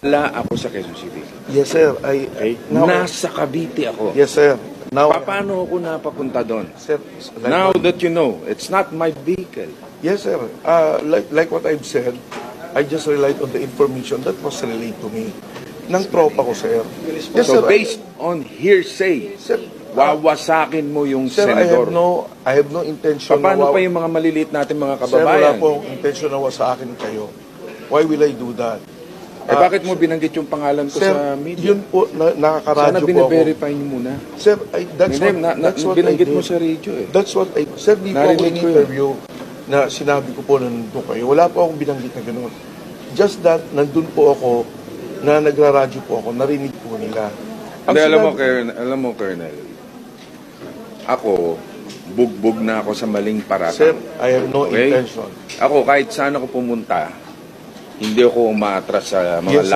Wala ako sa Quezon City. Yes, sir. Okay? Now, Nasa Cavite ako. yes, sir. Now, Paano ako napapunta doon? sir, Now that you know, it's not my vehicle. yes, sir. Like what I've said, I just relied on the information that was relayed to me. Nang tropa ko, sir. Yes, So sir. based on hearsay, Sir, wawasakin mo yung sir, senador. I have no intention Paano pa yung mga maliliit natin mga Sir, wala kababayan? po intention na sa akin kayo. Why will I do that? Bakit mo binanggit yung pangalan ko Sir, sa media? yun po, Sana nakakaradyo po ako. bine-verify niyo muna. Sir, that's Hindi, what I binanggit did. mo sa radio eh. That's what I... Sir, di po ako Narinig ko in-interview na sinabi ko po na nandun kayo. Wala po akong binanggit na gano'n. Just that, nandun po ako, na nagraradyo po ako, narinig po nila. Hindi, alam mo, Colonel, ako, bugbog na ako sa maling paratang. Sir, I have no Okay? intention. Ako, kahit saan ako pumunta, hindi ako umaatras sa mga Yes,